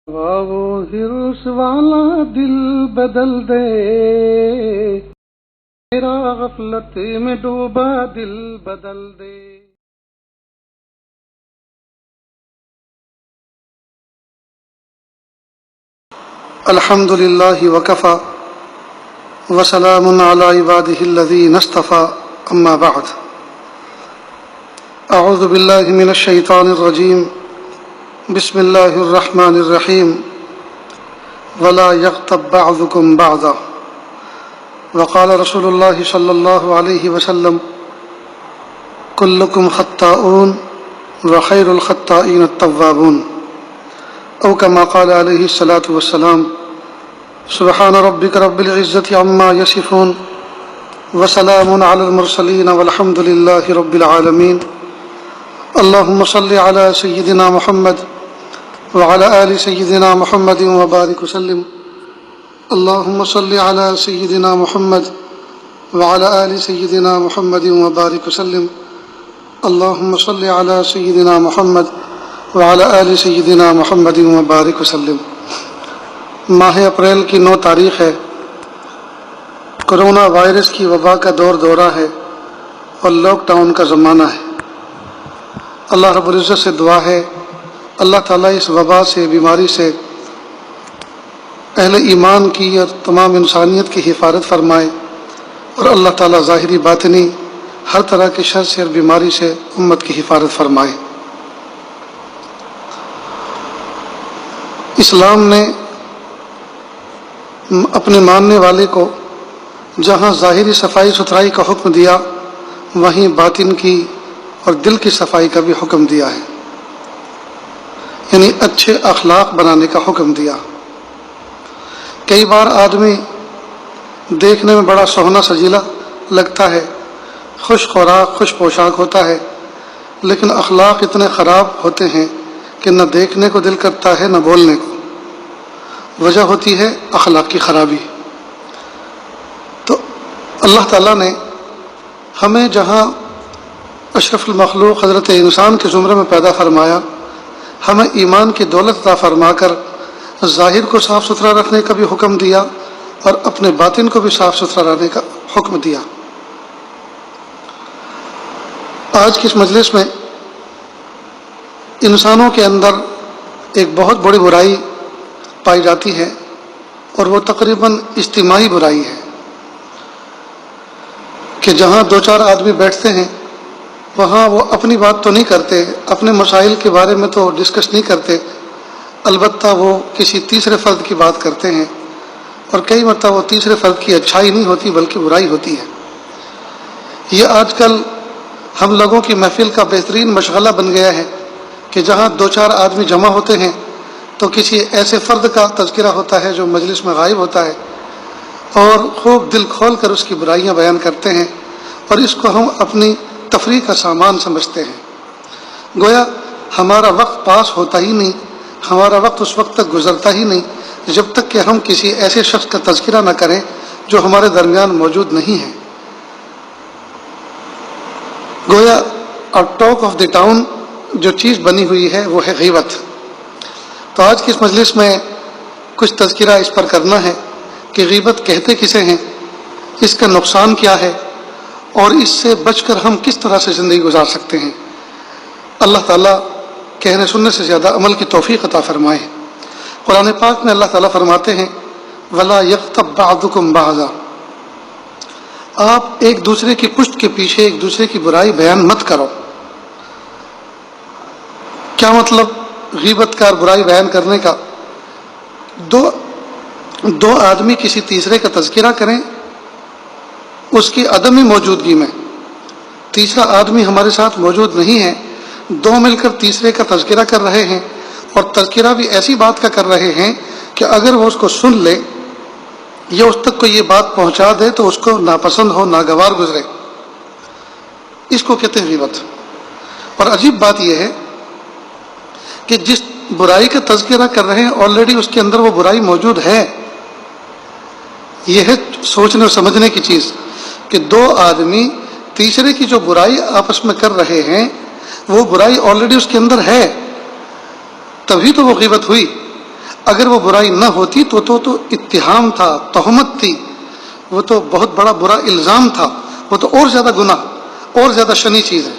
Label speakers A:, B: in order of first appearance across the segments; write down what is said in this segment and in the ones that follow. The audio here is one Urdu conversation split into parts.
A: وہ ہرس والا دل بدل دے، میرا غفلت میں ڈوبا دل بدل دے۔ الحمد للہ وکفی وسلام علی عبادہ الذین اصطفی، اما بعد۔ اعوذ باللہ من الشیطان الرجیم، بسم اللہ الرحمن الرحیم۔ ولا یغتب بعضکم بعضا، وقال رسول اللہ صلی اللہ علیہ وسلم کلکم خطاؤون وخیر الخطائین التوابون، او کما قال علیہ الصلاۃ والسلام۔ سبحان ربک رب العزۃ عما یصفون وسلام علی المرسلین والحمد للہ رب العالمین۔ اللہم صل علی سیدنا محمد وعلی آل سیدنا محمد وبارک وسلم۔ اللہم صل علی سیدنا محمد وعلی آل سیدنا محمد وبارک وسلم۔ اللہم صل علی سیدنا محمد وعلی آل سیدنا محمد وبارک وسلم۔ ماہ اپریل کی 9 تاریخ ہے۔ کرونا وائرس کی وبا کا دورہ ہے اور لاک ڈاؤن کا زمانہ ہے۔ اللہ رب العزت سے دعا ہے اللہ تعالیٰ اس وبا سے، بیماری سے اہل ایمان کی اور تمام انسانیت کی حفاظت فرمائے، اور اللہ تعالیٰ ظاہری باطنی ہر طرح کے شر سے اور بیماری سے امت کی حفاظت فرمائے۔ اسلام نے اپنے ماننے والے کو جہاں ظاہری صفائی ستھرائی کا حکم دیا، وہیں باطن کی اور دل کی صفائی کا بھی حکم دیا ہے، یعنی اچھے اخلاق بنانے کا حکم دیا۔ کئی بار آدمی دیکھنے میں بڑا سوہنا سجیلا لگتا ہے، خوش خوراک خوش پوشاک ہوتا ہے، لیکن اخلاق اتنے خراب ہوتے ہیں کہ نہ دیکھنے کو دل کرتا ہے نہ بولنے کو۔ وجہ ہوتی ہے اخلاق کی خرابی۔ تو اللہ تعالیٰ نے ہمیں جہاں اشرف المخلوق حضرت انسان کے زمرے میں پیدا فرمایا، ہمیں ایمان کی دولت عطا فرما کر ظاہر کو صاف ستھرا رکھنے کا بھی حکم دیا اور اپنے باطن کو بھی صاف ستھرا رکھنے کا حکم دیا۔ آج کی اس مجلس میں انسانوں کے اندر ایک بہت بڑی برائی پائی جاتی ہے، اور وہ تقریباً اجتماعی برائی ہے کہ جہاں 2-4 آدمی بیٹھتے ہیں وہاں وہ اپنی بات تو نہیں کرتے، اپنے مسائل کے بارے میں تو ڈسکس نہیں کرتے، البتہ وہ کسی تیسرے فرد کی بات کرتے ہیں، اور کئی مرتبہ وہ تیسرے فرد کی اچھائی نہیں ہوتی بلکہ برائی ہوتی ہے۔ یہ آج کل ہم لوگوں کی محفل کا بہترین مشغلہ بن گیا ہے کہ جہاں 2-4 آدمی جمع ہوتے ہیں تو کسی ایسے فرد کا تذکرہ ہوتا ہے جو مجلس میں غائب ہوتا ہے، اور خوب دل کھول کر اس کی برائیاں بیان کرتے ہیں، اور اس کو ہم اپنی تفریح کا سامان سمجھتے ہیں۔ گویا ہمارا وقت پاس ہوتا ہی نہیں، ہمارا وقت اس وقت تک گزرتا ہی نہیں جب تک کہ ہم کسی ایسے شخص کا تذکرہ نہ کریں جو ہمارے درمیان موجود نہیں ہے۔ گویا اور ٹاک آف دی ٹاؤن جو چیز بنی ہوئی ہے وہ ہے غیبت۔ تو آج کی اس مجلس میں کچھ تذکرہ اس پر کرنا ہے کہ غیبت کہتے کسے ہیں، اس کا نقصان کیا ہے، اور اس سے بچ کر ہم کس طرح سے زندگی گزار سکتے ہیں۔ اللہ تعالیٰ کہنے سننے سے زیادہ عمل کی توفیق عطا فرمائے۔ قرآن پاک میں اللہ تعالیٰ فرماتے ہیں وَلَا يَغْتَبْ بَعْضُكُمْ بَعْضًا، آپ ایک دوسرے کی پشت کے پیچھے ایک دوسرے کی برائی بیان مت کرو۔ کیا مطلب غیبت کا اور برائی بیان کرنے کا؟ دو آدمی کسی تیسرے کا تذکرہ کریں، اس کی عدم موجودگی میں تیسرا آدمی ہمارے ساتھ موجود نہیں ہے، 2 مل کر تیسرے کا تذکرہ کر رہے ہیں، اور تذکرہ بھی ایسی بات کا کر رہے ہیں کہ اگر وہ اس کو سن لے یا اس تک کو یہ بات پہنچا دے تو اس کو ناپسند ہو، ناگوار گزرے، اس کو کہتے ہیں غیبت۔ اور عجیب بات یہ ہے کہ جس برائی کا تذکرہ کر رہے ہیں آلریڈی اس کے اندر وہ برائی موجود ہے۔ یہ ہے سوچنے اور سمجھنے کی چیز کہ 2 آدمی تیسرے کی جو برائی آپس میں کر رہے ہیں وہ برائی آلریڈی اس کے اندر ہے، تبھی تو وہ غیبت ہوئی۔ اگر وہ برائی نہ ہوتی تو اتہام تھا، تہمت تھی، وہ تو بہت بڑا برا الزام تھا، وہ تو اور زیادہ گناہ، اور زیادہ شنی چیز ہے۔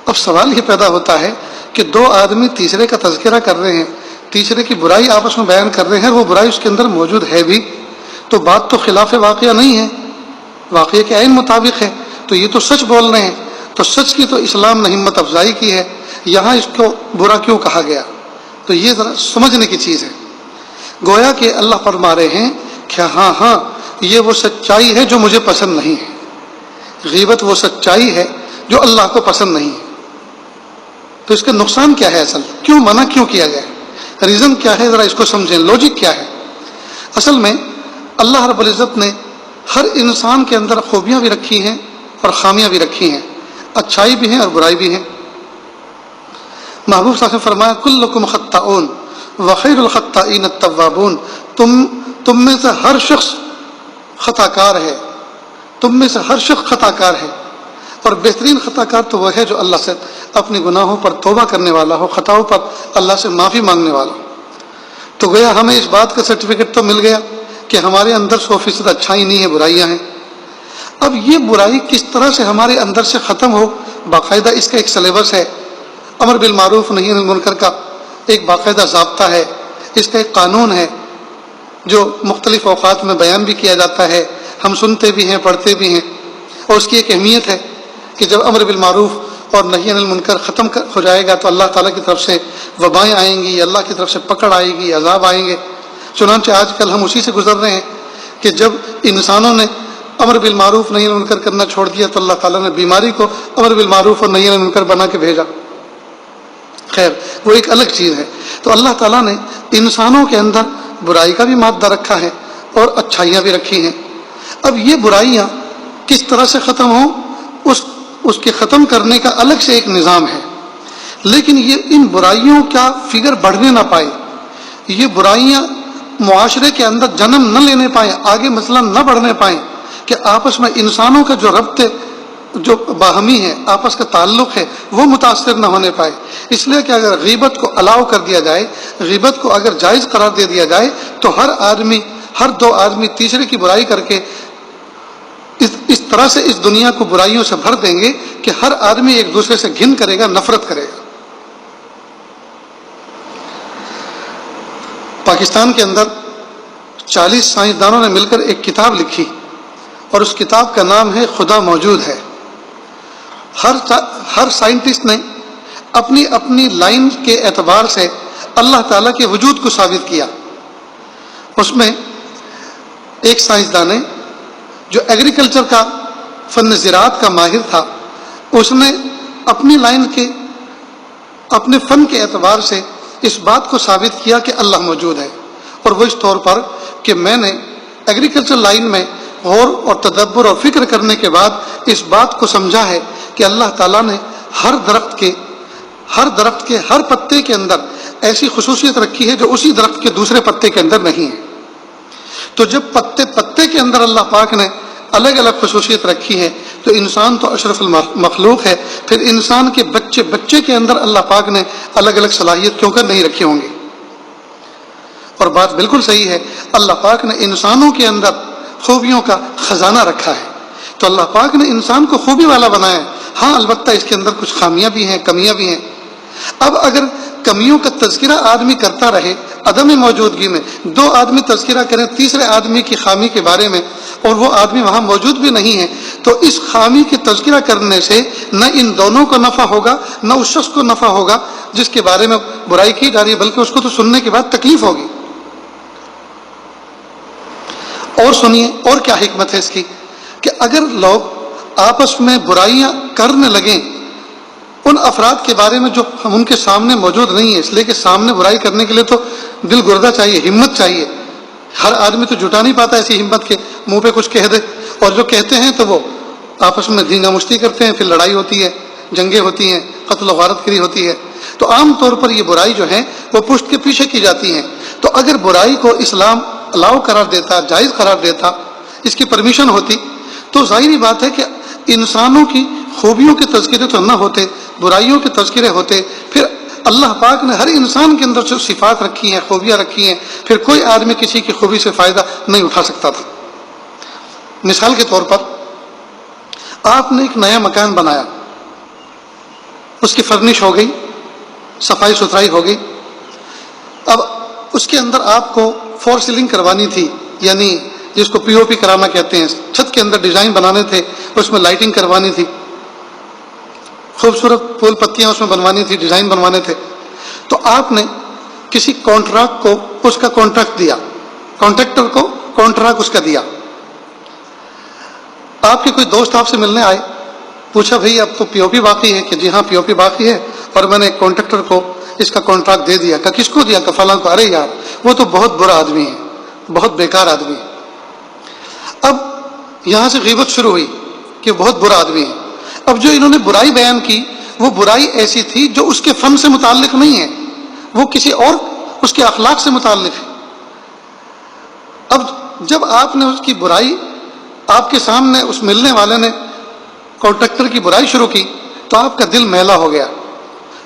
A: اب سوال یہ پیدا ہوتا ہے کہ دو آدمی تیسرے کا تذکرہ کر رہے ہیں، تیسرے کی برائی آپس میں بیان کر رہے ہیں، وہ برائی اس کے اندر موجود ہے بھی، تو بات تو خلاف واقعہ نہیں ہے، واقعے کے عین مطابق ہے، تو یہ تو سچ بول رہے ہیں، تو سچ کی تو اسلام نے ہمت افزائی کی ہے، یہاں اس کو برا کیوں کہا گیا؟ تو یہ ذرا سمجھنے کی چیز ہے۔ گویا کہ اللہ فرما رہے ہیں کہ ہاں یہ وہ سچائی ہے جو مجھے پسند نہیں ہے، غیبت وہ سچائی ہے جو اللہ کو پسند نہیں ہے۔ تو اس کا نقصان کیا ہے؟ اصل کیوں منع کیوں کیا گیا ہے؟ ریزن کیا ہے؟ ذرا اس کو سمجھیں، لاجک کیا ہے؟ اصل میں اللہ رب العزت نے ہر انسان کے اندر خوبیاں بھی رکھی ہیں اور خامیاں بھی رکھی ہیں، اچھائی بھی ہیں اور برائی بھی ہیں۔ محبوب صاحب نے فرمایا کلکم خطاؤن وخیر الخطائین التوابون، تم میں سے ہر شخص خطا کار ہے، تم میں سے ہر شخص خطا کار ہے، اور بہترین خطا کار تو وہ ہے جو اللہ سے اپنے گناہوں پر توبہ کرنے والا ہو، خطاؤں پر اللہ سے معافی مانگنے والا ہو۔ تو گویا ہمیں اس بات کا سرٹیفکیٹ تو مل گیا کہ ہمارے اندر 100% اچھائی نہیں ہے، برائیاں ہیں۔ اب یہ برائی کس طرح سے ہمارے اندر سے ختم ہو، باقاعدہ اس کا ایک سلیبس ہے، امر بالمعروف نہی عن المنکر کا ایک باقاعدہ ضابطہ ہے، اس کا ایک قانون ہے جو مختلف اوقات میں بیان بھی کیا جاتا ہے، ہم سنتے بھی ہیں، پڑھتے بھی ہیں، اور اس کی ایک اہمیت ہے کہ جب امر بالمعروف اور نہی عن المنکر ختم ہو جائے گا تو اللہ تعالیٰ کی طرف سے وبائیں آئیں گی، اللہ کی طرف سے پکڑ آئے گی، عذاب آئیں گے۔ چنانچہ آج کل ہم اسی سے گزر رہے ہیں کہ جب انسانوں نے امر بالمعروف نہی عن المنکر کرنا چھوڑ دیا تو اللہ تعالیٰ نے بیماری کو امر بالمعروف اور نہی عن المنکر بنا کے بھیجا۔ خیر وہ ایک الگ چیز ہے۔ تو اللہ تعالیٰ نے انسانوں کے اندر برائی کا بھی مادہ رکھا ہے اور اچھائیاں بھی رکھی ہیں۔ اب یہ برائیاں کس طرح سے ختم ہوں، اس کے ختم کرنے کا الگ سے ایک نظام ہے، لیکن یہ ان برائیوں کا فگر بڑھنے نہ پائے، یہ برائیاں معاشرے کے اندر جنم نہ لینے پائیں، آگے مثلا نہ بڑھنے پائیں، کہ آپس میں انسانوں کا جو ربط جو باہمی ہے، آپس کا تعلق ہے، وہ متاثر نہ ہونے پائے۔ اس لیے کہ اگر غیبت کو الاؤ کر دیا جائے، غیبت کو اگر جائز قرار دے دیا جائے تو ہر دو آدمی تیسرے کی برائی کر کے اس طرح سے اس دنیا کو برائیوں سے بھر دیں گے کہ ہر آدمی ایک دوسرے سے گھن کرے گا، نفرت کرے گا۔ پاکستان کے اندر 40 سائنسدانوں نے مل کر ایک کتاب لکھی اور اس کتاب کا نام ہے خدا موجود ہے۔ ہر سائنٹسٹ نے اپنی اپنی لائن کے اعتبار سے اللہ تعالیٰ کے وجود کو ثابت کیا۔ اس میں ایک سائنسدان نے جو ایگریکلچر کا فن زراعت کا ماہر تھا، اس نے اپنی لائن کے اپنے فن کے اعتبار سے اس بات کو ثابت کیا کہ اللہ موجود ہے، اور وہ اس طور پر کہ میں نے ایگریکلچر لائن میں غور اور تدبر اور فکر کرنے کے بعد اس بات کو سمجھا ہے کہ اللہ تعالیٰ نے ہر درخت کے ہر پتے کے اندر ایسی خصوصیت رکھی ہے جو اسی درخت کے دوسرے پتے کے اندر نہیں ہے۔ تو جب پتے کے اندر اللہ پاک نے الگ الگ خصوصیت رکھی ہے تو انسان تو اشرف المخلوق ہے، پھر انسان کے بچے کے اندر اللہ پاک نے الگ الگ صلاحیت کیوں کر نہیں رکھی ہوں گی؟ اور بات بالکل صحیح ہے، اللہ پاک نے انسانوں کے اندر خوبیوں کا خزانہ رکھا ہے، تو اللہ پاک نے انسان کو خوبی والا بنایا ہے۔ ہاں البتہ اس کے اندر کچھ خامیاں بھی ہیں، کمیاں بھی ہیں۔ اب اگر کمیوں کا تذکرہ آدمی کرتا رہے عدم موجودگی میں، دو آدمی تذکرہ کریں تیسرے آدمی کی خامی کے بارے میں اور وہ آدمی وہاں موجود بھی نہیں ہے، تو اس خامی کی تذکرہ کرنے سے نہ ان دونوں کو نفع ہوگا نہ اس شخص کو نفع ہوگا جس کے بارے میں برائی کی جا رہی ہے، بلکہ اس کو تو سننے کے بعد تکلیف ہوگی۔ اور سنیے اور کیا حکمت ہے اس کی، کہ اگر لوگ آپس میں برائیاں کرنے لگیں ان افراد کے بارے میں جو ہم ان کے سامنے موجود نہیں ہیں، اس لیے کہ سامنے برائی کرنے کے لیے تو دل گردہ چاہیے، ہمت چاہیے، ہر آدمی تو جٹا نہیں پاتا ایسی ہمت کے منہ پہ کچھ کہہ دے، اور جو کہتے ہیں تو وہ آپس میں دھینگا مشتی کرتے ہیں، پھر لڑائی ہوتی ہے، جنگیں ہوتی ہیں، قتل و غارت گری ہوتی ہے۔ تو عام طور پر یہ برائی جو ہے وہ پشت کے پیچھے کی جاتی ہیں۔ تو اگر برائی کو اسلام الاؤ قرار دیتا، جائز قرار دیتا، اس کی پرمیشن ہوتی، تو ظاہری بات ہے کہ انسانوں کی خوبیوں کے تذکرے تو نہ ہوتے، برائیوں کے تذکرے ہوتے، پھر اللہ پاک نے ہر انسان کے اندر جو صفات رکھی ہیں، خوبیاں رکھی ہیں، پھر کوئی آدمی کسی کی خوبی سے فائدہ نہیں اٹھا سکتا تھا۔ مثال کے طور پر آپ نے ایک نیا مکان بنایا، اس کی فرنش ہو گئی، صفائی ستھرائی ہو گئی، اب اس کے اندر آپ کو فور سیلنگ کروانی تھی، یعنی جس کو پی او پی کرانا کہتے ہیں، چھت کے اندر ڈیزائن بنانے تھے، اس میں لائٹنگ کروانی تھی، خوبصورت پھول پتیاں اس میں بنوانی تھی، ڈیزائن بنوانے تھے، تو آپ نے کسی کانٹریکٹ کو اس کا کانٹریکٹ دیا، کانٹریکٹر کو کانٹریکٹ اس کا دیا۔ آپ کے کوئی دوست آپ سے ملنے آئے، پوچھا بھئی اب تو پی او پی باقی ہے؟ کہ جی ہاں پی او پی باقی ہے، اور میں نے کانٹریکٹر کو اس کا کانٹریکٹ دے دیا۔ کہ کس کو دیا؟ کہ فلاں کو۔ ارے یار وہ تو بہت برا آدمی ہے، بہت بیکار آدمی ہے۔ اب یہاں سے غیبت شروع ہوئی کہ بہت برا آدمی ہے۔ اب جو انہوں نے برائی بیان کی، وہ برائی ایسی تھی جو اس کے فن سے متعلق نہیں ہے، وہ کسی اور اس کے اخلاق سے متعلق ہے۔ اب جب آپ نے اس کی برائی آپ کے سامنے اس ملنے والے نے کانٹریکٹر کی برائی شروع کی، تو آپ کا دل میلا ہو گیا،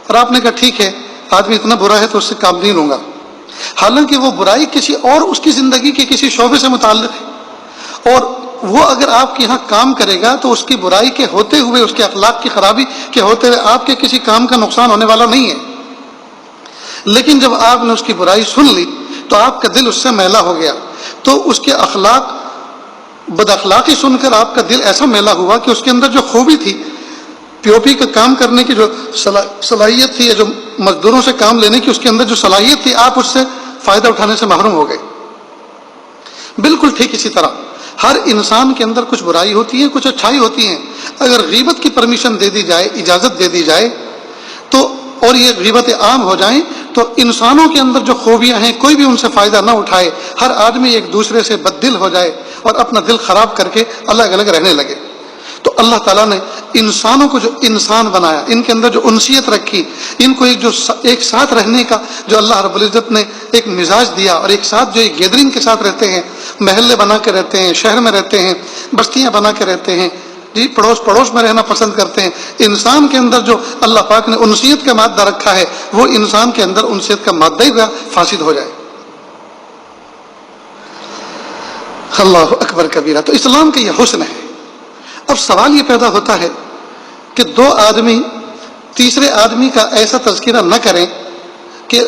A: اور آپ نے کہا ٹھیک ہے آدمی اتنا برا ہے تو اس سے کام نہیں لوں گا، حالانکہ وہ برائی کسی اور اس کی زندگی کے کسی شعبے سے متعلق ہے، اور وہ اگر آپ کے یہاں کام کرے گا تو اس کی برائی کے ہوتے ہوئے، اس کے اخلاق کی خرابی کے ہوتے ہوئے آپ کے کسی کام کا نقصان ہونے والا نہیں ہے۔ لیکن جب آپ نے اس کی برائی سن لی تو آپ کا دل اس سے میلا ہو گیا، تو اس کے اخلاق بد اخلاقی سن کر آپ کا دل ایسا میلا ہوا کہ اس کے اندر جو خوبی تھی، پی او پی کا کام کرنے کی جو صلاحیت تھی، یا جو مزدوروں سے کام لینے کی اس کے اندر جو صلاحیت تھی، آپ اس سے فائدہ اٹھانے سے محروم ہو گئے۔ بالکل ٹھیک اسی طرح ہر انسان کے اندر کچھ برائی ہوتی ہے، کچھ اچھائی ہوتی ہیں۔ اگر غیبت کی پرمیشن دے دی جائے، اجازت دے دی جائے تو، اور یہ غیبت عام ہو جائیں، تو انسانوں کے اندر جو خوبیاں ہیں کوئی بھی ان سے فائدہ نہ اٹھائے، ہر آدمی ایک دوسرے سے بددل ہو جائے اور اپنا دل خراب کر کے الگ الگ رہنے لگے۔ تو اللہ تعالیٰ نے انسانوں کو جو انسان بنایا، ان کے اندر جو انسیت رکھی، ان کو ایک ساتھ رہنے کا جو اللہ رب العزت نے ایک مزاج دیا، اور ایک ساتھ جو ایک گیدرنگ کے ساتھ رہتے ہیں، محلے بنا کے رہتے ہیں، شہر میں رہتے ہیں، بستیاں بنا کے رہتے ہیں، جی پڑوس میں رہنا پسند کرتے ہیں۔ انسان کے اندر جو اللہ پاک نے انسیت کا مادہ رکھا ہے، وہ انسان کے اندر انسیت کا مادہ ہی فاسد ہو جائے۔ اللہ اکبر کبیرہ۔ تو اسلام کا یہ حسن ہے۔ اب سوال یہ پیدا ہوتا ہے کہ دو آدمی تیسرے آدمی کا ایسا تذکرہ نہ کریں کہ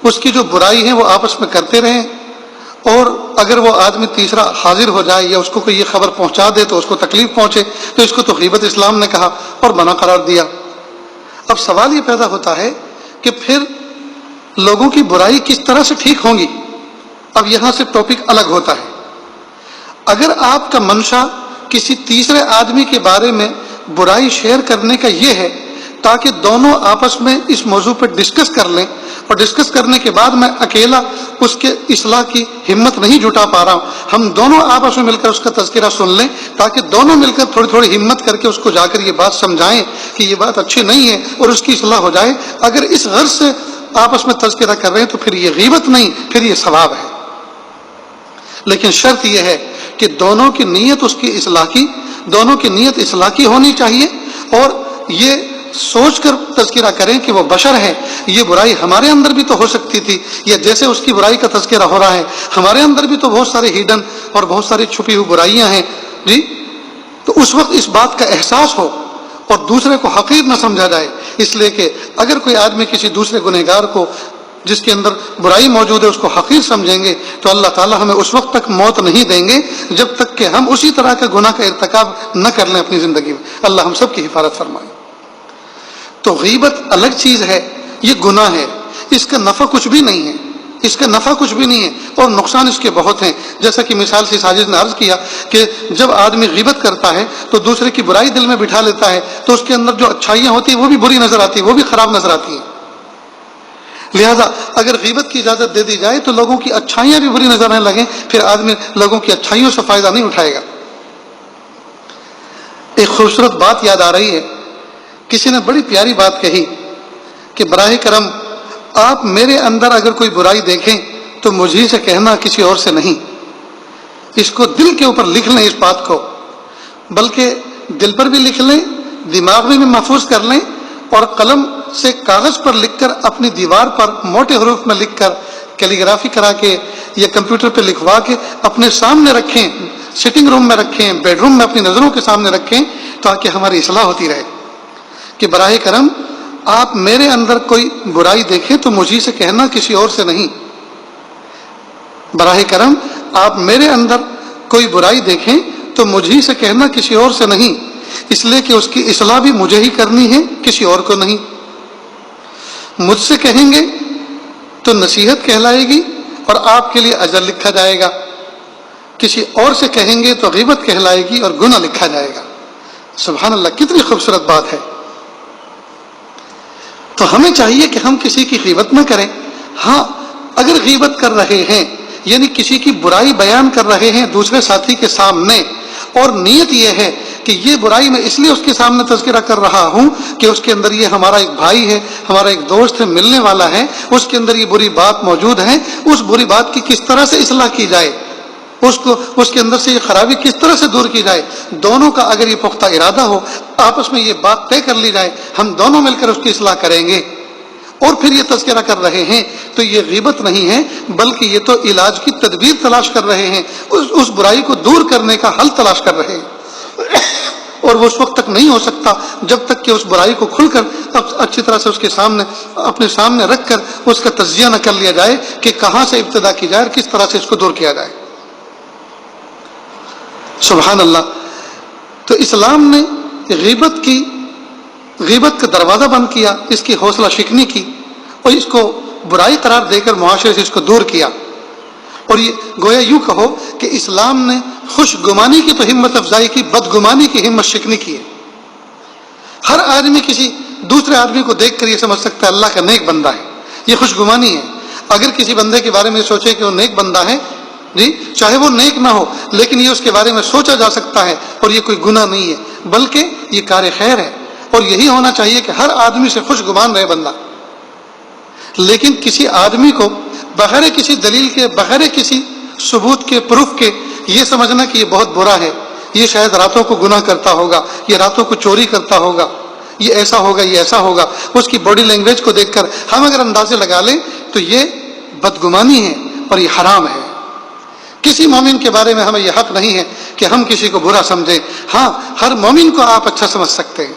A: اس کی جو برائی ہے وہ آپس میں کرتے رہیں، اور اگر وہ آدمی تیسرا حاضر ہو جائے یا اس کو کوئی یہ خبر پہنچا دے تو اس کو تکلیف پہنچے، تو اس کو تو غیبت اسلام نے کہا اور منع قرار دیا۔ اب سوال یہ پیدا ہوتا ہے کہ پھر لوگوں کی برائی کس طرح سے ٹھیک ہوں گی؟ اب یہاں سے ٹاپک الگ ہوتا ہے۔ اگر آپ کا منشا کسی تیسرے آدمی کے بارے میں برائی شیئر کرنے کا یہ ہے تاکہ دونوں آپس میں اس موضوع پر ڈسکس کر لیں، اور ڈسکس کرنے کے بعد میں اکیلا اس کے اصلاح کی ہمت نہیں جٹا پا رہا ہوں، ہم دونوں آپس میں مل کر اس کا تذکرہ سن لیں تاکہ دونوں مل کر تھوڑی تھوڑی ہمت کر کے اس کو جا کر یہ بات سمجھائیں کہ یہ بات اچھی نہیں ہے اور اس کی اصلاح ہو جائے۔ اگر اس غرض سے آپس میں تذکرہ کر رہے ہیں تو پھر یہ غیبت نہیں، پھر یہ ثواب ہے۔ لیکن شرط یہ ہے کہ دونوں کی نیت اس کی اصلاح کی، دونوں کی نیت اصلاح کی ہونی چاہیے، اور یہ سوچ کر تذکرہ کریں کہ وہ بشر ہے، یہ برائی ہمارے اندر بھی تو ہو سکتی تھی، یا جیسے اس کی برائی کا تذکرہ ہو رہا ہے ہمارے اندر بھی تو بہت سارے ہیڈن اور بہت ساری چھپی ہوئی برائیاں ہیں جی۔ تو اس وقت اس بات کا احساس ہو اور دوسرے کو حقیر نہ سمجھا جائے، اس لیے کہ اگر کوئی آدمی کسی دوسرے گنہگار کو جس کے اندر برائی موجود ہے اس کو حقیر سمجھیں گے تو اللہ تعالیٰ ہمیں اس وقت تک موت نہیں دیں گے جب تک کہ ہم اسی طرح کا گناہ کا ارتکاب نہ کر لیں اپنی زندگی میں۔ اللہ ہم سب کی حفاظت فرمائے۔ تو غیبت الگ چیز ہے، یہ گناہ ہے، اس کا نفع کچھ بھی نہیں ہے، اس کا نفع کچھ بھی نہیں ہے، اور نقصان اس کے بہت ہیں۔ جیسا کہ مثال سے ساجد نے عرض کیا کہ جب آدمی غیبت کرتا ہے تو دوسرے کی برائی دل میں بٹھا لیتا ہے تو اس کے اندر جو اچھائیاں ہوتی ہیں وہ بھی بری نظر آتی ہیں، وہ بھی خراب نظر آتی ہیں۔ لہذا اگر غیبت کی اجازت دے دی جائے تو لوگوں کی اچھائیاں بھی بری نظر آنے لگیں، پھر آدمی لوگوں کی اچھائیوں سے فائدہ نہیں اٹھائے گا۔ ایک خوبصورت بات یاد آ رہی ہے، کسی نے بڑی پیاری بات کہی کہ براہ کرم آپ میرے اندر اگر کوئی برائی دیکھیں تو مجھے سے کہنا، کسی اور سے نہیں۔ اس کو دل کے اوپر لکھ لیں، اس بات کو بلکہ دل پر بھی لکھ لیں، دماغ میں بھی محفوظ کر لیں، اور قلم سے کاغذ پر لکھ کر اپنی دیوار پر موٹے حروف میں لکھ کر کیلیگرافی کرا کے یا کمپیوٹر پہ لکھوا کے اپنے سامنے رکھیں، سٹنگ روم میں رکھیں، بیڈ روم میں اپنی نظروں کے سامنے رکھیں تاکہ ہماری اصلاح ہوتی رہے کہ براہ کرم آپ میرے اندر کوئی برائی دیکھیں تو مجھے سے کہنا، کسی اور سے نہیں۔ براہ کرم آپ میرے اندر کوئی برائی دیکھیں تو مجھے سے کہنا، کسی اور سے نہیں، اس لیے کہ اس کی اصلاح بھی مجھے ہی کرنی ہے، کسی اور کو نہیں۔ مجھ سے کہیں گے تو نصیحت کہلائے گی اور آپ کے لیے اجر لکھا جائے گا، کسی اور سے کہیں گے تو غیبت کہلائے گی اور گناہ لکھا جائے گا۔ سبحان اللہ، کتنی خوبصورت بات ہے۔ تو ہمیں چاہیے کہ ہم کسی کی غیبت نہ کریں۔ ہاں، اگر غیبت کر رہے ہیں یعنی کسی کی برائی بیان کر رہے ہیں دوسرے ساتھی کے سامنے، اور نیت یہ ہے کہ یہ برائی میں اس لیے اس کے سامنے تذکرہ کر رہا ہوں کہ اس کے اندر یہ ہمارا ایک بھائی ہے، ہمارا ایک دوست ہے، ملنے والا ہے، اس کے اندر یہ بری بات موجود ہے، اس بری بات کی کس طرح سے اصلاح کی جائے، اس کے اندر سے یہ خرابی کس طرح سے دور کی جائے، دونوں کا اگر یہ پختہ ارادہ ہو، آپس میں یہ بات طے کر لی جائے، ہم دونوں مل کر اس کی اصلاح کریں گے، اور پھر یہ تذکرہ کر رہے ہیں، تو یہ غیبت نہیں ہے بلکہ یہ تو علاج کی تدبیر تلاش کر رہے ہیں، اس برائی کو دور کرنے کا حل تلاش کر رہے ہیں، اور وہ اس وقت تک نہیں ہو سکتا جب تک کہ اس برائی کو کھل کر اچھی طرح سے اس کے سامنے اپنے سامنے رکھ کر اس کا تجزیہ نہ کر لیا جائے کہ کہاں سے ابتدا کی جائے اور کس طرح سے اس کو دور کیا جائے۔ سبحان اللہ۔ تو اسلام نے غیبت کا دروازہ بند کیا، اس کی حوصلہ شکنی کی، اور اس کو برائی قرار دے کر معاشرے سے اس کو دور کیا، اور یہ گویا یوں کہو کہ اسلام نے خوش گمانی کی تو ہمت افزائی کی، بدگمانی کی ہمت شکنی کی ہے۔ ہر آدمی کسی دوسرے آدمی کو دیکھ کر یہ سمجھ سکتا ہے اللہ کا نیک بندہ ہے، یہ خوش گمانی ہے۔ اگر کسی بندے کے بارے میں سوچے کہ وہ نیک بندہ ہے، جی چاہے وہ نیک نہ ہو لیکن یہ اس کے بارے میں سوچا جا سکتا ہے، اور یہ کوئی گناہ نہیں ہے بلکہ یہ کار خیر ہے، اور یہی ہونا چاہیے کہ ہر آدمی سے خوش گمان رہے بندہ۔ لیکن کسی آدمی کو بغیر کسی دلیل کے، بغیر کسی ثبوت کے، پروف کے یہ سمجھنا کہ یہ بہت برا ہے، یہ شاید راتوں کو گناہ کرتا ہوگا، یہ راتوں کو چوری کرتا ہوگا، یہ ایسا ہوگا، یہ ایسا ہوگا، اس کی باڈی لینگویج کو دیکھ کر ہم اگر اندازے لگا لیں تو یہ بدگمانی ہے اور یہ حرام ہے۔ کسی مومن کے بارے میں ہمیں یہ حق نہیں ہے کہ ہم کسی کو برا سمجھیں۔ ہاں، ہر مومن کو آپ اچھا سمجھ سکتے ہیں،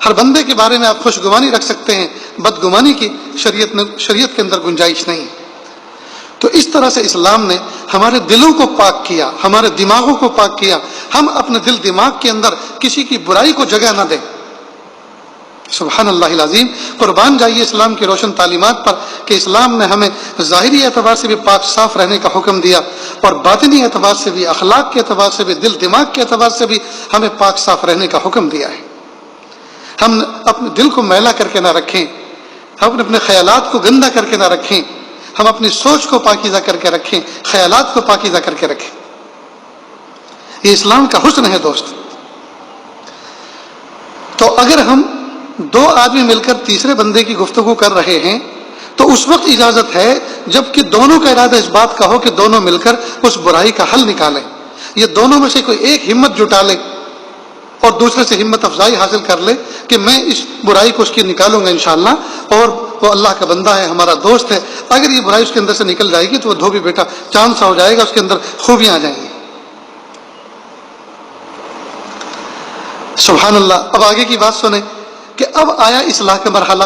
A: ہر بندے کے بارے میں آپ خوشگمانی رکھ سکتے ہیں، بدگمانی کی شریعت کے اندر گنجائش نہیں۔ تو اس طرح سے اسلام نے ہمارے دلوں کو پاک کیا، ہمارے دماغوں کو پاک کیا، ہم اپنے دل دماغ کے اندر کسی کی برائی کو جگہ نہ دیں۔ سبحان اللہ العظیم، قربان جائیے اسلام کی روشن تعلیمات پر کہ اسلام نے ہمیں ظاہری اعتبار سے بھی پاک صاف رہنے کا حکم دیا، اور باطنی اعتبار سے بھی، اخلاق کے اعتبار سے بھی، دل دماغ کے اعتبار سے بھی ہمیں پاک صاف رہنے کا حکم دیا ہے۔ ہم اپنے دل کو میلا کر کے نہ رکھیں، ہم اپنے خیالات کو گندا کر کے نہ رکھیں، ہم اپنی سوچ کو پاکیزہ کر کے رکھیں، خیالات کو پاکیزہ کر کے رکھیں۔ یہ اسلام کا حسن ہے دوست۔ تو اگر ہم دو آدمی مل کر تیسرے بندے کی گفتگو کر رہے ہیں تو اس وقت اجازت ہے جب کہ دونوں کا ارادہ اس بات کا ہو کہ دونوں مل کر اس برائی کا حل نکالیں، یہ دونوں میں سے کوئی ایک ہمت جٹا لے اور دوسرے سے ہمت افزائی حاصل کر لے کہ میں اس برائی کو اس کی نکالوں گا انشاءاللہ، اور وہ اللہ کا بندہ ہے، ہمارا دوست ہے، اگر یہ برائی اس کے اندر سے نکل جائے گی تو وہ دھوبی بیٹا چاند سا ہو جائے گا، اس کے اندر خوبیاں آ جائیں گی۔ سبحان اللہ۔ اب آگے کی بات سنیں کہ اب آیا اصلاح کا مرحلہ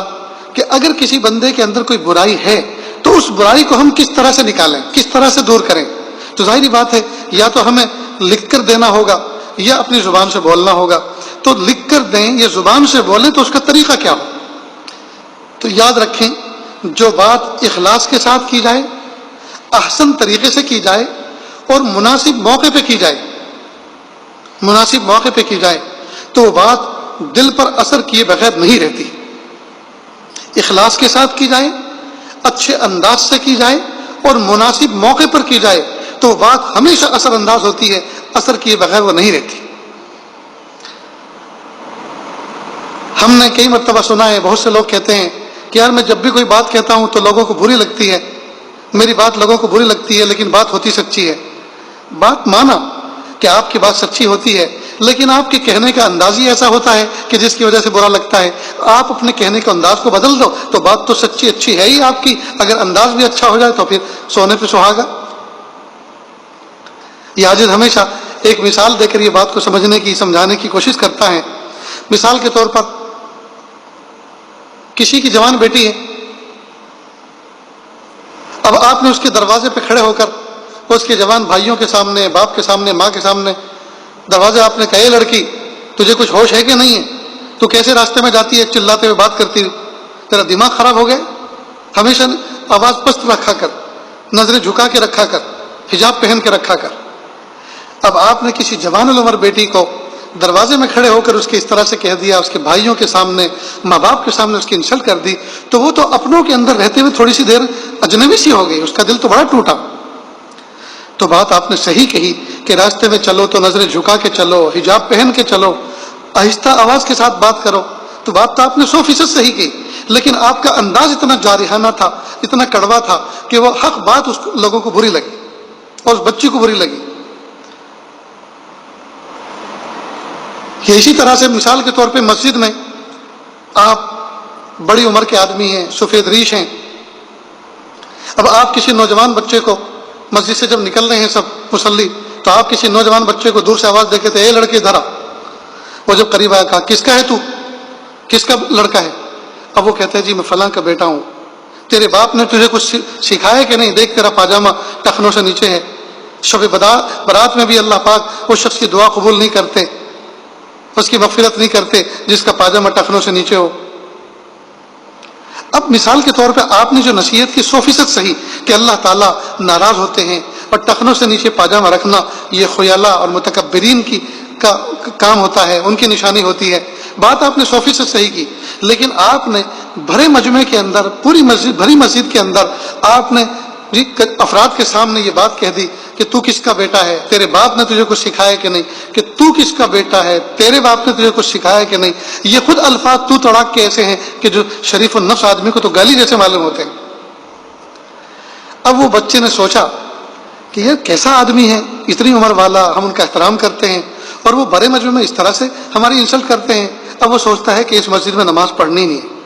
A: کہ اگر کسی بندے کے اندر کوئی برائی ہے تو اس برائی کو ہم کس طرح سے نکالیں، کس طرح سے دور کریں۔ تو ظاہری بات ہے یا تو ہمیں لکھ کر دینا ہوگا یا اپنی زبان سے بولنا ہوگا۔ تو لکھ کر دیں یا زبان سے بولیں تو اس کا طریقہ کیا ہو؟ تو یاد رکھیں، جو بات اخلاص کے ساتھ کی جائے، احسن طریقے سے کی جائے اور مناسب موقع پہ کی جائے، مناسب موقع پہ کی جائے تو وہ بات دل پر اثر کیے بغیر نہیں رہتی۔ اخلاص کے ساتھ کی جائے، اچھے انداز سے کی جائے اور مناسب موقع پر کی جائے تو وہ بات ہمیشہ اثر انداز ہوتی ہے، اثر کیے بغیر وہ نہیں رہتی۔ ہم نے کئی مرتبہ سنا ہے، بہت سے لوگ کہتے ہیں کہ یار میں جب بھی کوئی بات کہتا ہوں تو لوگوں کو بری لگتی ہے، میری بات لوگوں کو بری لگتی ہے، لیکن بات ہوتی سچی ہے۔ بات مانا کہ آپ کی بات سچی ہوتی ہے، لیکن آپ کے کہنے کا انداز ہی ایسا ہوتا ہے کہ جس کی وجہ سے برا لگتا ہے. آپ اپنے کہنے کے انداز کو بدل دو تو بات تو سچی اچھی ہے ہی آپ کی. اگر انداز بھی اچھا ہو جائے تو پھر سونے پہ سہاگا. یہ عاجز ہمیشہ ایک مثال دے کر یہ بات کو سمجھنے کی سمجھانے کی کوشش کرتا ہے. مثال کے طور پر کسی کی جوان بیٹی ہے. اب آپ نے اس کے دروازے پہ کھڑے ہو کر اس کے جوان بھائیوں کے سامنے، باپ کے سامنے، ماں کے سامنے دروازے آپ نے کہا اے لڑکی تجھے کچھ ہوش ہے کہ نہیں ہے؟ تو کیسے راستے میں جاتی ہے چلاتے ہوئے بات کرتی ہوئی؟ تیرا دماغ خراب ہو گیا؟ ہمیشہ آواز پست رکھا کر، نظریں جھکا کے رکھا کر، حجاب پہن کے رکھا کر. اب آپ نے کسی جوان العمر بیٹی کو دروازے میں کھڑے ہو کر اس کے اس طرح سے کہہ دیا، اس کے بھائیوں کے سامنے، ماں باپ کے سامنے اس کی انسلٹ کر دی، تو وہ تو اپنوں کے اندر رہتے ہوئے تھوڑی سی دیر اجنبی سی ہو گئی، اس کا دل تو بڑا ٹوٹا. تو بات آپ نے صحیح کہی کہ راستے میں چلو تو نظریں جھکا کے چلو، حجاب پہن کے چلو، آہستہ آواز کے ساتھ بات کرو. تو بات تو آپ نے 100% صحیح کی، لیکن آپ کا انداز اتنا جارحانہ تھا، اتنا کڑوا تھا کہ وہ حق بات اس لوگوں کو بری لگی اور اس بچی کو بری لگی. یہ اسی طرح سے مثال کے طور پہ مسجد میں آپ بڑی عمر کے آدمی ہیں، سفید ریش ہیں. اب آپ کسی نوجوان بچے کو مسجد سے جب نکل رہے ہیں سب مصلی، تو آپ کسی نوجوان بچے کو دور سے آواز دے کے تھے اے لڑکے ادھر آ. وہ جب قریب آیا کہا کس کا ہے تو؟ کس کا لڑکا ہے؟ اب وہ کہتا ہے جی میں فلاں کا بیٹا ہوں. تیرے باپ نے تجھے کچھ سکھایا کہ نہیں؟ دیکھ تیرا پاجامہ ٹخنوں سے نیچے ہے. شب برات میں بھی اللہ پاک اس شخص کی دعا قبول نہیں کرتے، اس کی مغفرت نہیں کرتے جس کا پاجامہ ٹخنوں سے نیچے ہو. اب مثال کے طور پہ آپ نے جو نصیحت کی 100% صحیح کہ اللہ تعالیٰ ناراض ہوتے ہیں اور ٹخنوں سے نیچے پاجامہ رکھنا یہ خیالہ اور متکبرین کی کا کام ہوتا ہے، ان کی نشانی ہوتی ہے. بات آپ نے 100% صحیح کی، لیکن آپ نے بھرے مجمع کے اندر، پوری مسجد، بھری مسجد کے اندر آپ نے افراد کے سامنے یہ بات کہہ دی کہ تو کس کا بیٹا ہے؟ تیرے باپ نے تجھے کچھ سکھایا کہ نہیں؟ کہ تو کس کا بیٹا ہے؟ تیرے باپ نے تجھے کچھ سکھایا کہ نہیں؟ یہ خود الفاظ تو تڑاک کے ایسے ہیں کہ جو شریف النفس آدمی کو تو گالی جیسے معلوم ہوتے ہیں. اب وہ بچے نے سوچا کہ یہ کیسا آدمی ہے، اتنی عمر والا، ہم ان کا احترام کرتے ہیں اور وہ بڑے مجمع میں اس طرح سے ہماری انسلٹ کرتے ہیں. اب وہ سوچتا ہے کہ اس مسجد میں نماز پڑھنی نہیں ہے،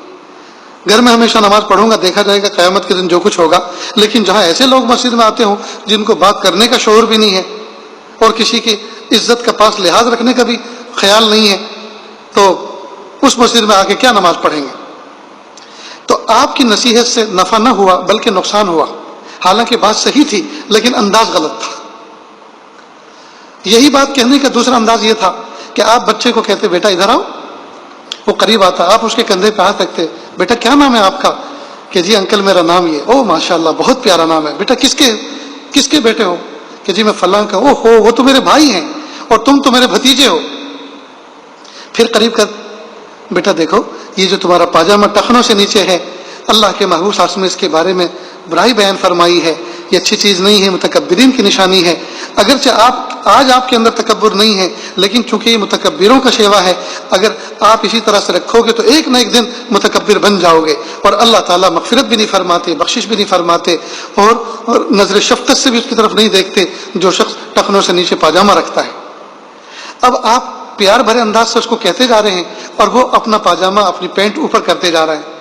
A: گھر میں ہمیشہ نماز پڑھوں گا، دیکھا جائے گا قیامت کے دن جو کچھ ہوگا. لیکن جہاں ایسے لوگ مسجد میں آتے ہوں جن کو بات کرنے کا شعور بھی نہیں ہے اور کسی کی عزت کا پاس لحاظ رکھنے کا بھی خیال نہیں ہے، تو اس مسجد میں آ کے کیا نماز پڑھیں گے؟ تو آپ کی نصیحت سے نفع نہ ہوا بلکہ نقصان ہوا. حالانکہ بات صحیح تھی لیکن انداز غلط تھا. یہی بات کہنے کا دوسرا انداز یہ تھا کہ آپ بچے کو کہتے بیٹا ادھر آؤ، وہ قریب آتا، آپ اس کے کندھے پہ ہاتھ رکھتے، بیٹا کیا نام ہے آپ کا؟ کہ جی انکل میرا نام یہ. او ماشاءاللہ بہت پیارا نام ہے. بیٹا کس کے بیٹے ہو؟ کہ جی میں فلاں کا. او ہو وہ تو میرے بھائی ہیں اور تم تو میرے بھتیجے ہو. پھر قریب کر، بیٹا دیکھو یہ جو تمہارا پاجامہ ٹخنوں سے نیچے ہے، اللہ کے محبوب صلی اللہ علیہ وسلم اس کے بارے میں برائی بیان فرمائی ہے، یہ اچھی چیز نہیں ہے، متکبرین کی نشانی ہے. اگرچہ آج آپ کے اندر تکبر نہیں ہے، لیکن چونکہ یہ متکبروں کا شیوا ہے، اگر آپ اسی طرح سے رکھو گے تو ایک نہ ایک دن متکبر بن جاؤ گے اور اللہ تعالیٰ مغفرت بھی نہیں فرماتے، بخشش بھی نہیں فرماتے اور نظر شفقت سے بھی اس کی طرف نہیں دیکھتے جو شخص ٹخنوں سے نیچے پاجامہ رکھتا ہے. اب آپ پیار بھرے انداز سے اس کو کہتے جا رہے ہیں اور وہ اپنا پاجامہ، اپنی پینٹ اوپر کرتے جا رہا ہے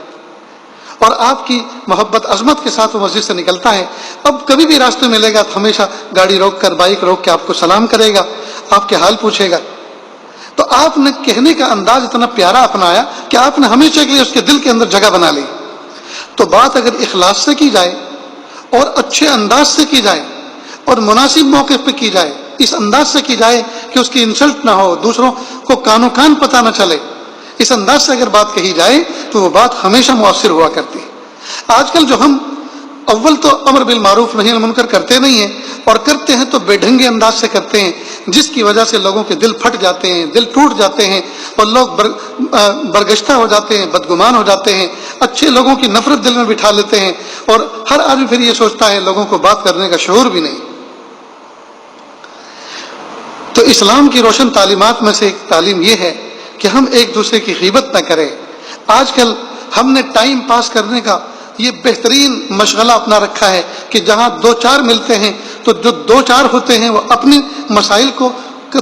A: اور آپ کی محبت عظمت کے ساتھ وہ مسجد سے نکلتا ہے. اب کبھی بھی راستے ملے گا تو ہمیشہ گاڑی روک کر، بائک روک کے آپ کو سلام کرے گا، آپ کے حال پوچھے گا. تو آپ نے کہنے کا انداز اتنا پیارا اپنایا کہ آپ نے ہمیشہ کے لیے اس کے دل کے اندر جگہ بنا لی. تو بات اگر اخلاص سے کی جائے اور اچھے انداز سے کی جائے اور مناسب موقع پہ کی جائے، اس انداز سے کی جائے کہ اس کی انسلٹ نہ ہو، دوسروں کو کانوں کان پتہ نہ چلے، اس انداز سے اگر بات کہی جائے تو وہ بات ہمیشہ مؤثر ہوا کرتی ہے. آج کل جو ہم اول تو امر بالمعروف نہی عن المنکر کرتے نہیں ہیں اور کرتے ہیں تو بے ڈھنگے انداز سے کرتے ہیں، جس کی وجہ سے لوگوں کے دل پھٹ جاتے ہیں، دل ٹوٹ جاتے ہیں اور لوگ برگشتہ ہو جاتے ہیں، بدگمان ہو جاتے ہیں، اچھے لوگوں کی نفرت دل میں بٹھا لیتے ہیں اور ہر آدمی پھر یہ سوچتا ہے لوگوں کو بات کرنے کا شعور بھی نہیں. تو اسلام کی روشن تعلیمات میں سے ایک تعلیم یہ ہے کہ ہم ایک دوسرے کی غیبت نہ کریں. آج کل ہم نے ٹائم پاس کرنے کا یہ بہترین مشغلہ اپنا رکھا ہے کہ جہاں دو چار ملتے ہیں تو جو دو چار ہوتے ہیں وہ اپنے مسائل کو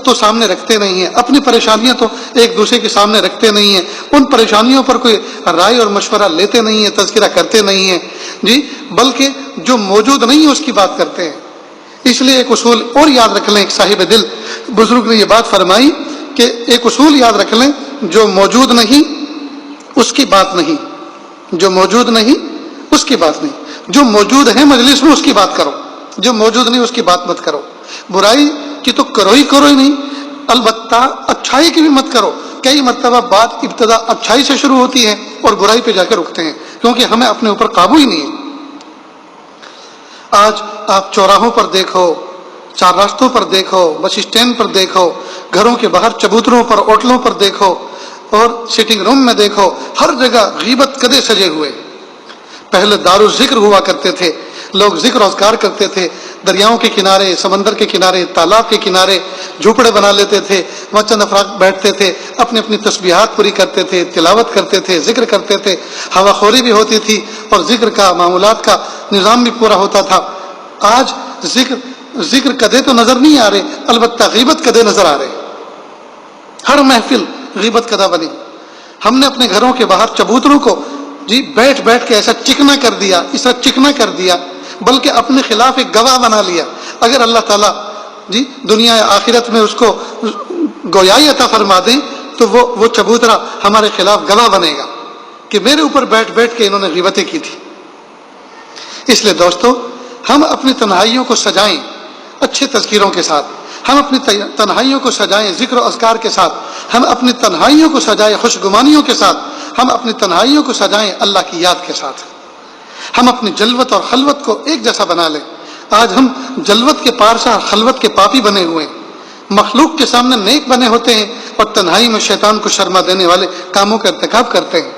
A: تو سامنے رکھتے نہیں ہیں، اپنی پریشانیاں تو ایک دوسرے کے سامنے رکھتے نہیں ہیں، ان پریشانیوں پر کوئی رائے اور مشورہ لیتے نہیں ہیں، تذکرہ کرتے نہیں ہیں جی، بلکہ جو موجود نہیں ہے اس کی بات کرتے ہیں۔ اس لیے ایک اصول اور یاد رکھ لیں، ایک صاحب دل بزرگ نے یہ بات فرمائی کہ ایک اصول یاد رکھ لیں، جو موجود نہیں اس کی بات نہیں، جو موجود نہیں اس کی بات نہیں، جو موجود ہے مجلس میں اس کی بات کرو، جو موجود نہیں اس کی بات مت کرو۔ برائی کی تو کرو ہی نہیں، البتہ اچھائی کی بھی مت کرو۔ کئی مرتبہ بات ابتدا اچھائی سے شروع ہوتی ہے اور برائی پہ جا کے رکتے ہیں، کیونکہ ہمیں اپنے اوپر قابو ہی نہیں ہے۔ آج آپ چوراہوں پر دیکھو، چار راستوں پر دیکھو، بس اسٹینڈ پر دیکھو، گھروں کے باہر چبوتروں پر، ہوٹلوں پر دیکھو اور سٹنگ روم میں دیکھو، ہر جگہ غیبت کدے سجے ہوئے۔ پہلے دارو ذکر ہوا کرتے تھے، لوگ ذکر و اذکار کرتے تھے، دریاؤں کے کنارے، سمندر کے کنارے، تالاب کے کنارے جھوپڑے بنا لیتے تھے، وہاں چند افراد بیٹھتے تھے، اپنی اپنی تسبیحات پوری کرتے تھے، تلاوت کرتے تھے، ذکر کرتے تھے، ہوا خوری بھی ہوتی تھی اور ذکر کا معمولات کا نظام بھی پورا ہوتا تھا۔ آج ذکر کدے تو نظر نہیں آ رہے، البتہ غیبت کدے نظر آ رہے، ہر محفل غیبت کدہ بنی۔ ہم نے اپنے گھروں کے باہر چبوتروں کو جی بیٹھ کے ایسا چکنا کر دیا، اس طرح چکنا کر دیا، بلکہ اپنے خلاف ایک گواہ بنا لیا۔ اگر اللہ تعالیٰ جی دنیا آخرت میں اس کو گویائی عطا فرما دیں تو وہ چبوترا ہمارے خلاف گواہ بنے گا کہ میرے اوپر بیٹھ کے انہوں نے غیبتیں کی تھی۔ اس لیے دوستو، ہم اپنی تنہائیوں کو سجائیں اچھے تذکیروں کے ساتھ، ہم اپنی تنہائیوں کو سجائیں ذکر و اذکار کے ساتھ، ہم اپنی تنہائیوں کو سجائیں خوشگمانیوں کے ساتھ، ہم اپنی تنہائیوں کو سجائیں اللہ کی یاد کے ساتھ۔ ہم اپنی جلوت اور خلوت کو ایک جیسا بنا لیں۔ آج ہم جلوت کے پارسا اور خلوت کے پاپی بنے ہوئے ہیں، مخلوق کے سامنے نیک بنے ہوتے ہیں اور تنہائی میں شیطان کو شرما دینے والے کاموں کا ارتکاب کرتے ہیں۔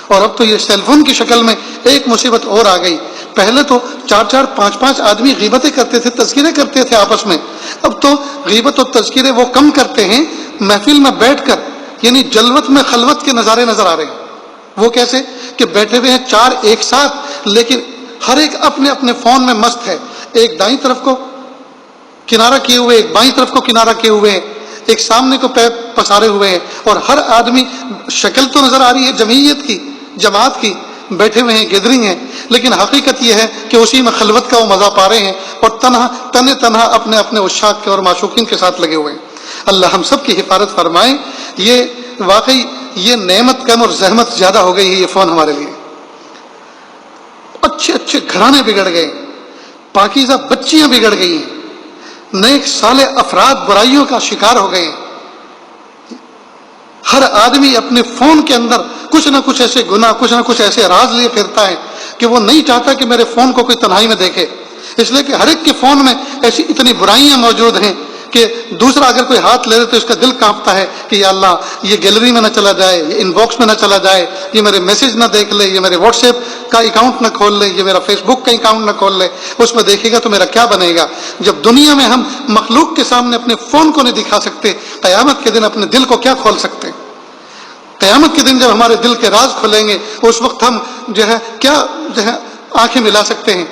A: اور اب تو یہ سیل فون کی شکل میں ایک مصیبت اور آ گئی۔ پہلے تو 4 5 آدمی غیبتیں کرتے تھے، تذکرے کرتے تھے آپس میں، اب تو غیبت اور تذکرے وہ کم کرتے ہیں، محفل میں بیٹھ کر یعنی جلوت میں خلوت کے نظارے نظر آ رہے ہیں۔ وہ کیسے کہ بیٹھے ہوئے ہیں 4 ایک ساتھ، لیکن ہر ایک اپنے اپنے فون میں مست ہے، ایک دائیں طرف کو کنارہ کیے ہوئے، ایک بائیں طرف کو کنارہ کیے ہوئے ہیں، ایک سامنے کو پیر پسارے ہوئے ہیں، اور ہر آدمی شکل تو نظر آ رہی ہے جمعیت کی، جماعت کی، بیٹھے ہوئے ہیں، گیدرنگ ہے، لیکن حقیقت یہ ہے کہ اسی میں خلوت کا وہ مزہ پا رہے ہیں اور تنہا اپنے اپنے عشاق کے اور معشوقین کے ساتھ لگے ہوئے ہیں۔ اللہ ہم سب کی حفاظت فرمائے۔ یہ واقعی یہ نعمت کم اور زحمت زیادہ ہو گئی ہے یہ فون ہمارے لیے۔ اچھے گھرانے بگڑ گئے، پاکیزہ بچیاں بگڑ گئی ہیں، نیک صالح افراد برائیوں کا شکار ہو گئے ہیں۔ ہر آدمی اپنے فون کے اندر کچھ نہ کچھ ایسے گناہ، کچھ نہ کچھ ایسے راز لیے پھرتا ہے کہ وہ نہیں چاہتا کہ میرے فون کو کوئی تنہائی میں دیکھے، اس لیے کہ ہر ایک کے فون میں ایسی اتنی برائیاں موجود ہیں کہ دوسرا اگر کوئی ہاتھ لے لے تو اس کا دل کانپتا ہے کہ یا اللہ یہ گیلری میں نہ چلا جائے، یہ ان باکس میں نہ چلا جائے، یہ میرے میسج نہ دیکھ لے، یہ میرے واٹس ایپ کا اکاؤنٹ نہ کھول لے، یہ میرا فیس بک کا اکاؤنٹ نہ کھول لے، اس میں دیکھے گا تو میرا کیا بنے گا۔ جب دنیا میں ہم مخلوق کے سامنے اپنے فون کو نہیں دکھا سکتے، قیامت کے دن اپنے دل کو کیا کھول سکتے؟ قیامت کے دن جب ہمارے دل کے راز کھلیں گے اس وقت ہم کیا آنکھیں ملا سکتے ہیں۔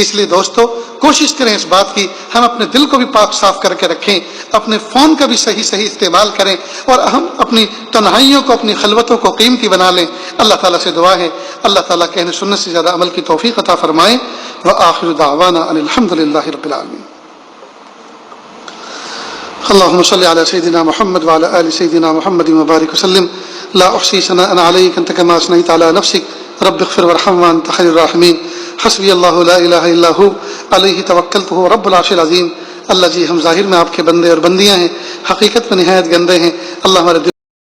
A: اس لیے دوستو کوشش کریں اس بات کی، ہم اپنے دل کو بھی پاک صاف کر کے رکھیں، اپنے فون کا بھی صحیح استعمال کریں اور ہم اپنی تنہائیوں کو، اپنی خلوتوں کو قیمتی بنا لیں۔ اللہ تعالیٰ سے دعا ہے اللہ تعالیٰ کہنے سنت سے زیادہ عمل کی توفیق عطا فرمائے۔ وآخر دعوانا ان الحمد للہ رب العالمین۔ اللهم صل على سيدنا محمد وعلى آل سيدنا محمد وبارك وسلم لا أحصي ثناء عليك أنت كما أثنيت على نفسك رب اغفر وارحم وأنت خير الراحمين حسبي الله لا إله إلا هو عليه توكلت هو رب العرش العظيم۔ اللہ جی ہم ظاہر میں آپ کے بندے اور بندیاں ہیں، حقیقت میں نہایت گندے ہیں، اللہ ہمارے